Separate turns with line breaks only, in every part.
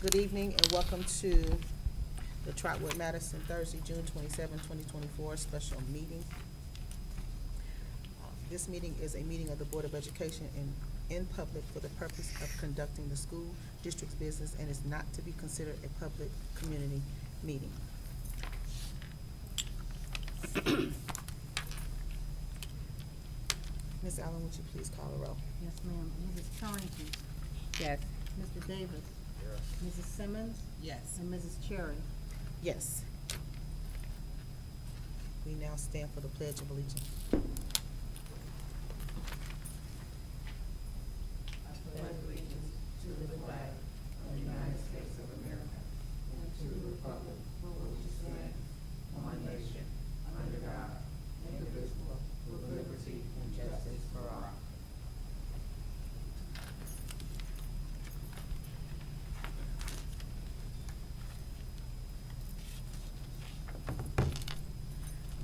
Good evening and welcome to the Trotwood-Madison Thursday, June 27, 2024 special meeting. This meeting is a meeting of the Board of Education in public for the purpose of conducting the school district's business and is not to be considered a public community meeting. Ms. Allen, would you please call the roll?
Yes, ma'am. Mrs. Torrington.
Yes.
Mr. Davis.
Yes.
Mrs. Simmons.
Yes.
And Mrs. Cherry.
Yes. We now stand for the Pledge of Allegiance.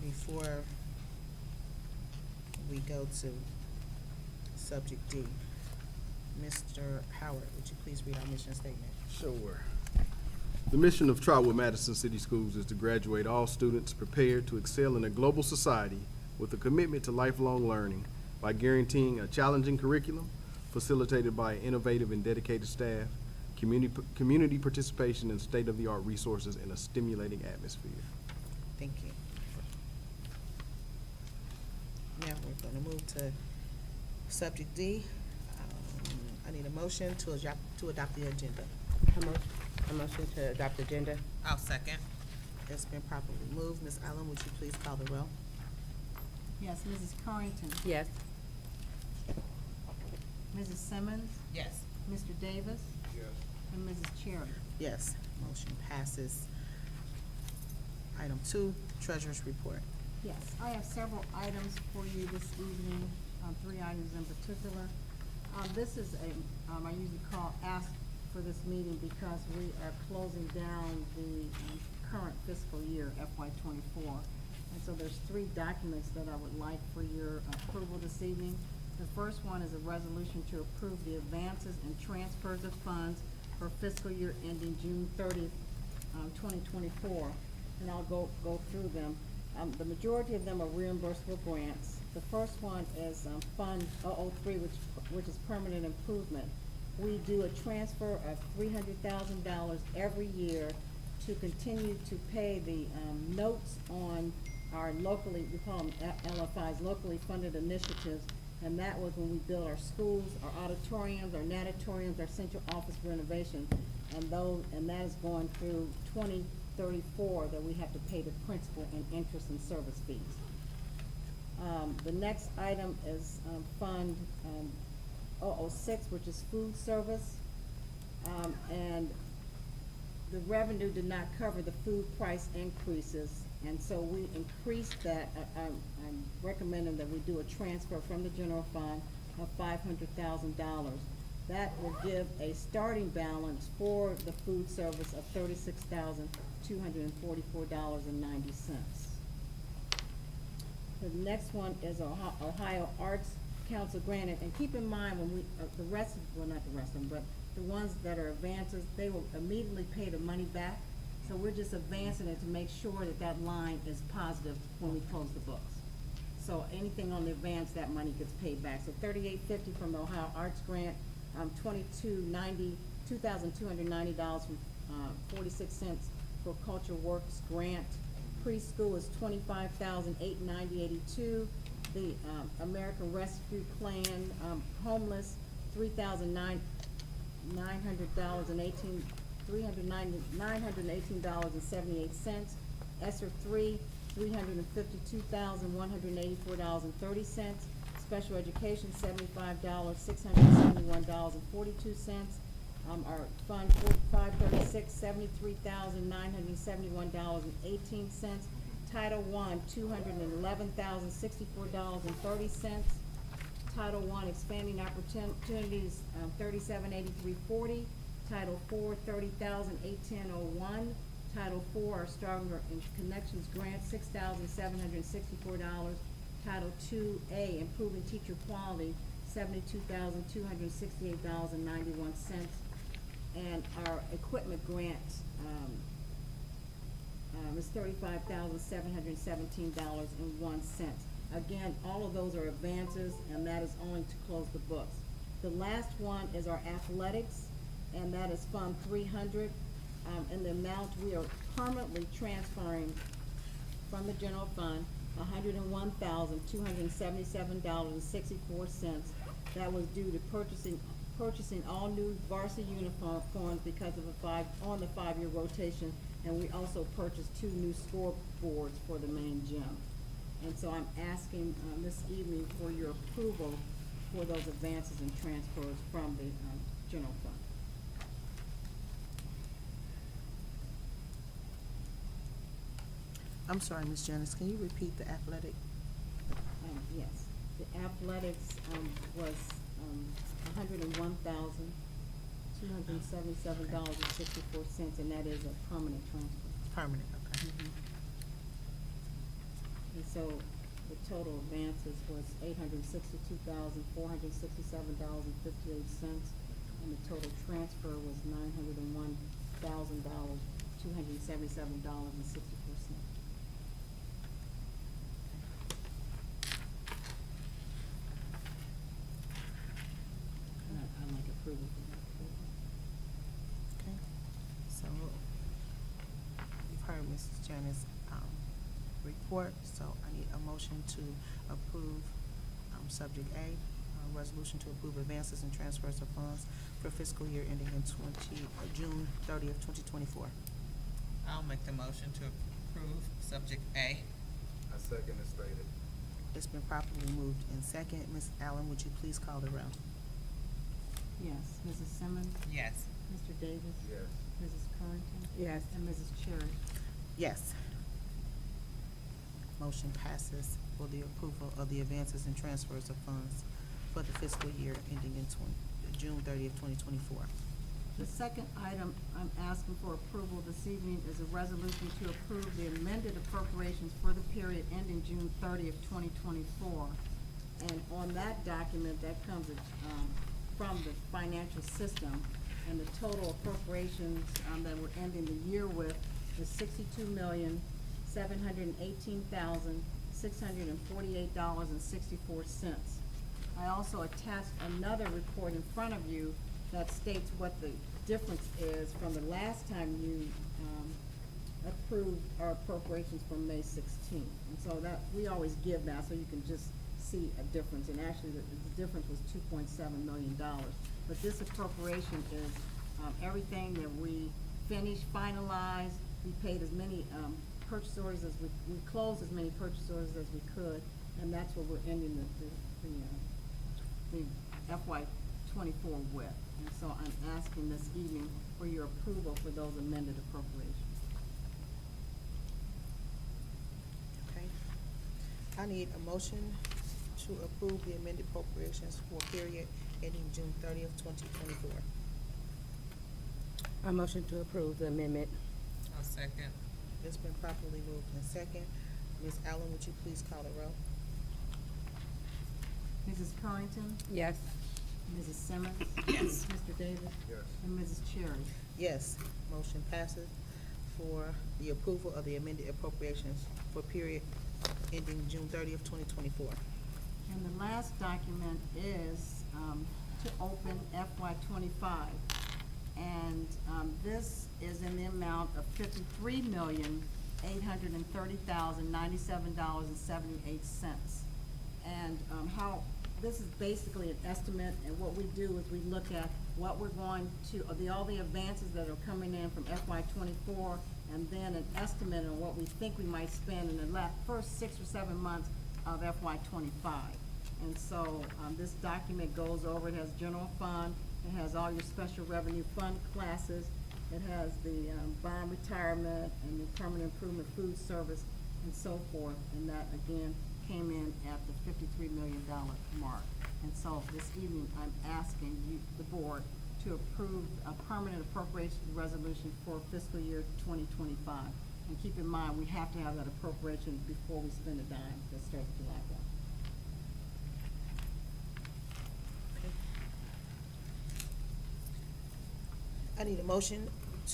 Before we go to subject D, Mr. Howard, would you please read our mission statement?
Sure. The mission of Trotwood-Madison City Schools is to graduate all students prepared to excel in a global society with a commitment to lifelong learning by guaranteeing a challenging curriculum facilitated by innovative and dedicated staff, community participation, and state-of-the-art resources in a stimulating atmosphere.
Thank you. Now we're going to move to subject D. I need a motion to adopt the agenda.
A motion to adopt the agenda.
I'll second.
It's been properly moved. Ms. Allen, would you please call the roll?
Yes, Mrs. Torrington.
Yes.
Mrs. Simmons.
Yes.
Mr. Davis.
Yes.
And Mrs. Cherry.
Yes, motion passes. Item 2, Treasurer's Report.
Yes, I have several items for you this evening, 3 items in particular. This is I usually ask for this meeting because we are closing down the current fiscal year, FY24. And so there's 3 documents that I would like for your approval this evening. The first one is a resolution to approve the advances and transfers of funds for fiscal year ending June 30th, 2024. And I'll go through them. The majority of them are reimbursable grants. The first one is Fund 003, which is permanent improvement. We do a transfer of $300,000 every year to continue to pay the notes on our locally, we call them LFIs, locally funded initiatives. And that was when we built our schools, our auditoriums, our natatoriums, our central office renovation. And that is going through 2034 that we have to pay the principal and interest and service fees. The next item is Fund 006, which is food service. And the revenue did not cover the food price increases, and so we increased that. I'm recommending that we do a transfer from the general fund of $500,000. That will give a starting balance for the food service of $36,244.90. The next one is Ohio Arts Council granted, and keep in mind when we, not the rest of them, but the ones that are advances, they will immediately pay the money back. So we're just advancing it to make sure that that line is positive when we close the books. So anything on the advance, that money gets paid back. So $38.50 from the Ohio Arts Grant, $2,290 from 46 cents for Culture Works Grant. Preschool is $25,890.82. The American Rescue Plan, homeless, $918.78. ESSER 3, $352,184.30. Special education, $75, $671.42. Our Fund 536, $73,971.18. Title I, $211,064.30. Title I, expanding opportunities, $3783.40. Title IV, $30,810.01. Title IV, our Stronger in Connections Grant, $6,764. Title II-A, improving teacher quality, $72,268.91. And our equipment grant, is $35,717.01. Again, all of those are advances, and that is only to close the books. The last one is our athletics, and that is Fund 300. And the amount we are permanently transferring from the general fund, $101,277.64. That was due to purchasing all new varsity uniforms because of the 5-year rotation, and we also purchased 2 new scoreboards for the main gym. And so I'm asking, this evening for your approval for those advances and transfers from the, general fund.
I'm sorry, Ms. Janice, can you repeat the athletic?
Yes, the athletics, was, $101,277.64, and that is a permanent transfer.
Permanent, okay.
And so the total advances was $862,467.58, and the total transfer was $901,277.64. I'd like approval for that.
Okay, so you've heard Mrs. Janice's report, so I need a motion to approve, subject A, resolution to approve advances and transfers of funds for fiscal year ending in June 30th, 2024.
I'll make the motion to approve subject A.
I second as stated.
It's been properly moved in second. Ms. Allen, would you please call the roll?
Yes, Mrs. Simmons,
Yes.
Mr. Davis,
Yes.
Mrs. Currington,
Yes.
and Mrs. Cherry.
Yes. Motion passes for the approval of the advances and transfers of funds for the fiscal year ending in June 30th, 2024.
The second item I'm asking for approval this evening is a resolution to approve the amended appropriations for the period ending June 30th, 2024. And on that document, that comes from the financial system, and the total appropriations that we're ending the year with is $62,718,648.64. I also attached another report in front of you that states what the difference is from the last time you approved our appropriations from May 16th. And so that, we always give that so you can just see a difference, and actually the difference was $2.7 million. But this appropriation is everything that we finished, finalized. We paid as many purchase orders as we closed as many purchase orders as we could, and that's what we're ending the FY '24 with. And so I'm asking this evening for your approval for those amended appropriations.
Okay. I need a motion to approve the amended appropriations for period ending June 30th, 2024.
A motion to approve the amendment.
I'll second.
It's been properly moved in second. Ms. Allen, would you please call the roll?
Mrs. Currington,
Yes.
Mrs. Simmons.
Yes.
Mr. Davis.
Yes.
And Mrs. Cherry.
Yes, motion passes for the approval of the amended appropriations for period ending June 30th, 2024.
And the last document is to open FY '25. And this is in the amount of $53,830,097.78. And how, this is basically an estimate, and what we do is we look at what we're going to, all the advances that are coming in from FY '24, and then an estimate on what we think we might spend in the first 6 or 7 months of FY '25. And so, this document goes over, it has general fund, it has all your special revenue fund classes, it has the, bond retirement and the permanent improvement food service and so forth. And that, again, came in at the $53 million mark. And so this evening, I'm asking you, the board, to approve a permanent appropriation resolution for fiscal year 2025. And keep in mind, we have to have that appropriation before we spend a dime that starts July 1.
I need a motion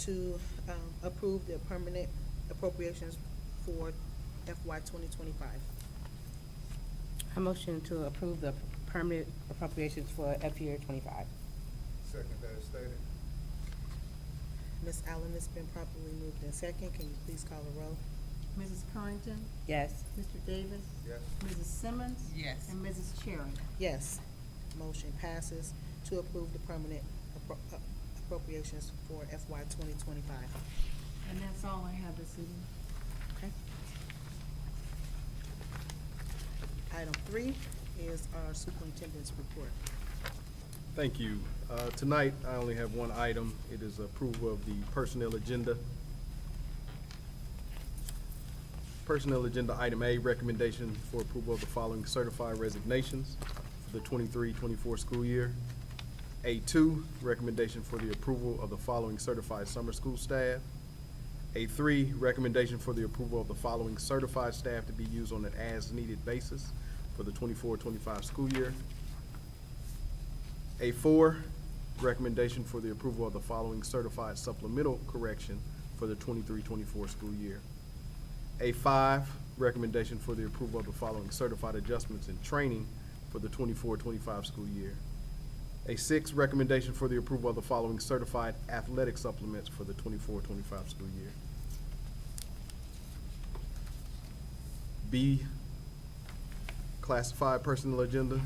to approve the permanent appropriations for FY 2025.
I motion to approve the permanent appropriations for F year 25.
Second that is stated.
Ms. Allen, it's been properly moved in second. Can you please call the roll?
Mrs. Currington,
Yes.
Mr. Davis,
Yes.
Mrs. Simmons,
Yes.
and Mrs. Cherry.
Yes. Motion passes to approve the permanent appropriations for FY 2025.
And that's all I have this evening.
Okay. Item 3 is our superintendent's report.
Thank you. Tonight, I only have one item. It is approval of the personnel agenda. Personnel agenda, item A, recommendation for approval of the following certified resignations for the 23-24 school year. A2, recommendation for the approval of the following certified summer school staff. A3, recommendation for the approval of the following certified staff to be used on an as-needed basis for the 24-25 school year. A4, recommendation for the approval of the following certified supplemental correction for the 23-24 school year. A5, recommendation for the approval of the following certified adjustments in training for the 24-25 school year. A6, recommendation for the approval of the following certified athletic supplements for the 24-25 school year. B, classified personnel agenda.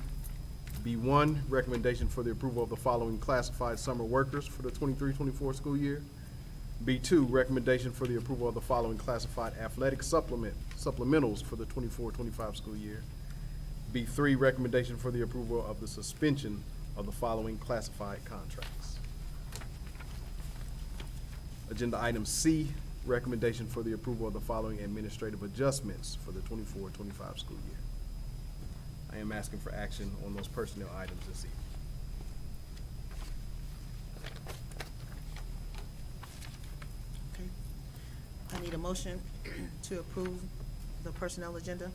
B1, recommendation for the approval of the following classified summer workers for the 23-24 school year. B2, recommendation for the approval of the following classified athletic supplementals for the 24-25 school year. B3, recommendation for the approval of the suspension of the following classified contracts. Agenda item C, recommendation for the approval of the following administrative adjustments for the 24-25 school year. I am asking for action on those personnel items this evening.
Okay. I need a motion to approve the personnel agenda.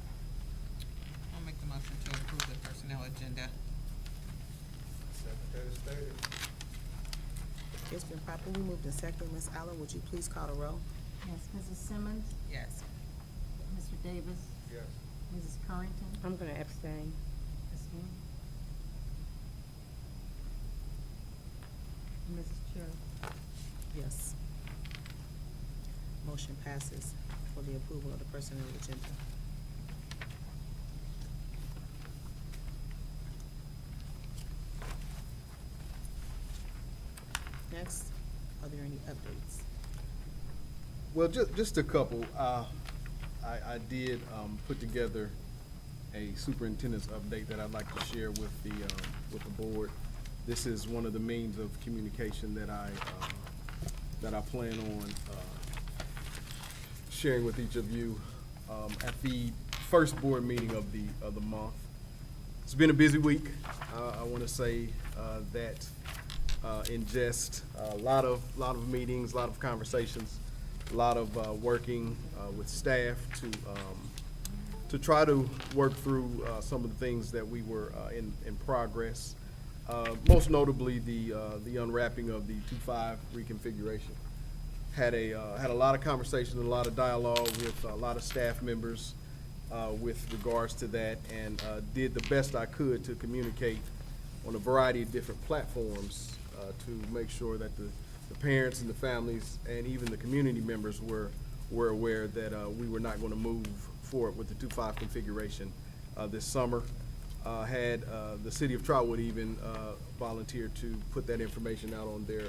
I'll make the motion to approve the personnel agenda.
Second that is stated.
It's been properly moved in second. Ms. Allen, would you please call the roll?
Yes, Mrs. Simmons,
Yes.
Mr. Davis,
Yes.
Mrs. Currington,
I'm gonna abstain.
Ms. Moon, and Mrs. Cherry.
Yes. Motion passes for the approval of the personnel agenda. Next, are there any updates?
Well, just a couple. I did put together a superintendent's update that I'd like to share with the board. This is one of the means of communication that I plan on sharing with each of you at the first board meeting of the month. It's been a busy week. I want to say that in just a lot of meetings, a lot of conversations, a lot of working with staff to try to work through some of the things that we were in progress. Most notably, the unwrapping of the 2.5 reconfiguration. Had a lot of conversation and a lot of dialogue with a lot of staff members with regards to that, and did the best I could to communicate on a variety of different platforms to make sure that the parents and the families and even the community members were aware that we were not going to move forward with the 2.5 configuration this summer. Had the city of Trotwood even volunteer to put that information out on their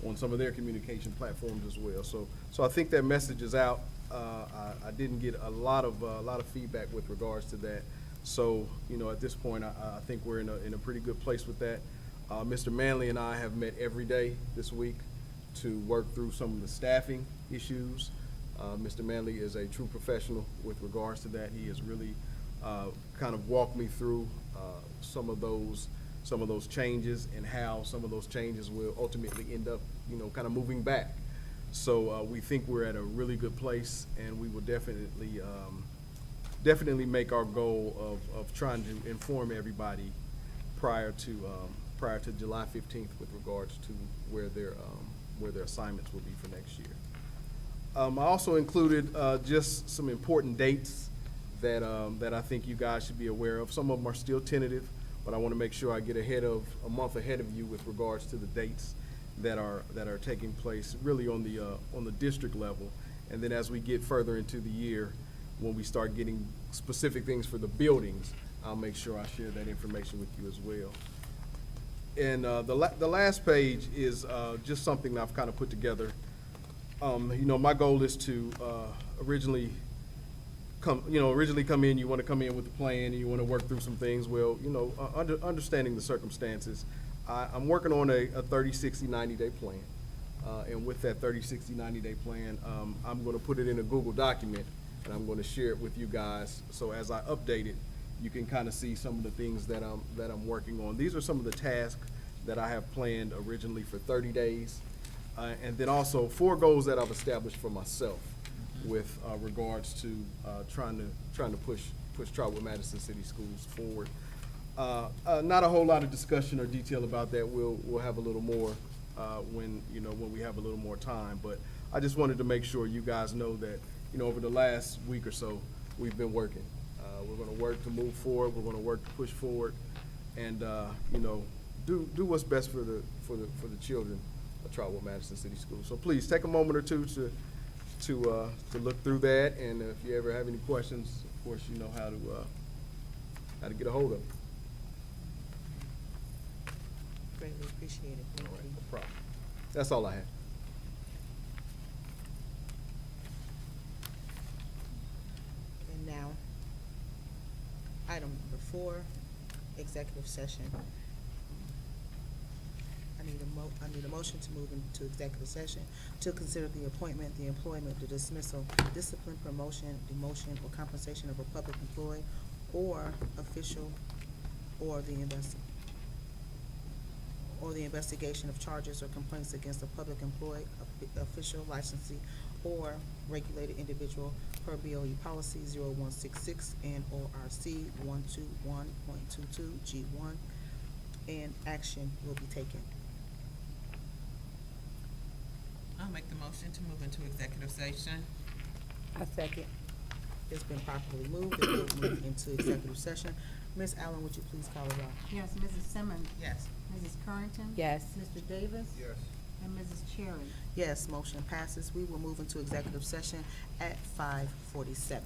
on some of their communication platforms as well. So I think that message is out. I didn't get a lot of feedback with regards to that. So at this point, I think we're in a pretty good place with that. Mr. Manley and I have met every day this week to work through some of the staffing issues. Mr. Manley is a true professional with regards to that. He has really kind of walked me through some of those changes and how some of those changes will ultimately end up, kind of moving back. So we think we're at a really good place, and we will definitely make our goal of trying to inform everybody prior to prior to July 15th with regards to where their assignments will be for next year. I also included just some important dates that I think you guys should be aware of. Some of them are still tentative, but I want to make sure I get a month ahead of you with regards to the dates that are taking place really on the district level. And then as we get further into the year, when we start getting specific things for the buildings, I'll make sure I share that information with you as well. And the last page is just something that I've kind of put together. My goal is to originally come in, you want to come in with a plan and you want to work through some things. Well, understanding the circumstances, I'm working on a 30, 60, 90-day plan. And with that 30, 60, 90-day plan, I'm going to put it in a Google document and I'm going to share it with you guys. So as I update it, you can kind of see some of the things that I'm working on. These are some of the tasks that I have planned originally for 30 days. And then also 4 goals that I've established for myself with regards to trying to push Trotwood-Madison City Schools forward. Not a whole lot of discussion or detail about that. We'll have a little more when we have a little more time. But I just wanted to make sure you guys know that over the last week or so we've been working. We're going to work to move forward. We're going to work to push forward, and do what's best for the children of Trotwood-Madison City Schools. So please take a moment or two to look through that, and if you ever have any questions, of course you know how to get a hold of them.
Greatly appreciate it.
All
Thank
right,
you.
no problem. That's all I have.
And now, item number 4, executive session. I need a motion to move into executive session to consider the appointment, the employment, the dismissal, discipline, promotion, demotion, or compensation of a public employee or official, or the investigation of charges or complaints against a public employee, official, licensee, or regulated individual per BOE policy 0166 and ORC 121.22 G1, and action will be taken.
I'll make the motion to move into executive session.
I second.
It's been properly moved and we'll move into executive session. Ms. Allen, would you please call it out?
Yes, Mrs. Simmons.
Yes.
Mrs. Currington.
Yes.
Mr. Davis.
Yes.
And Mrs. Cherry.
Yes, motion passes. We will move into executive session at 5:47.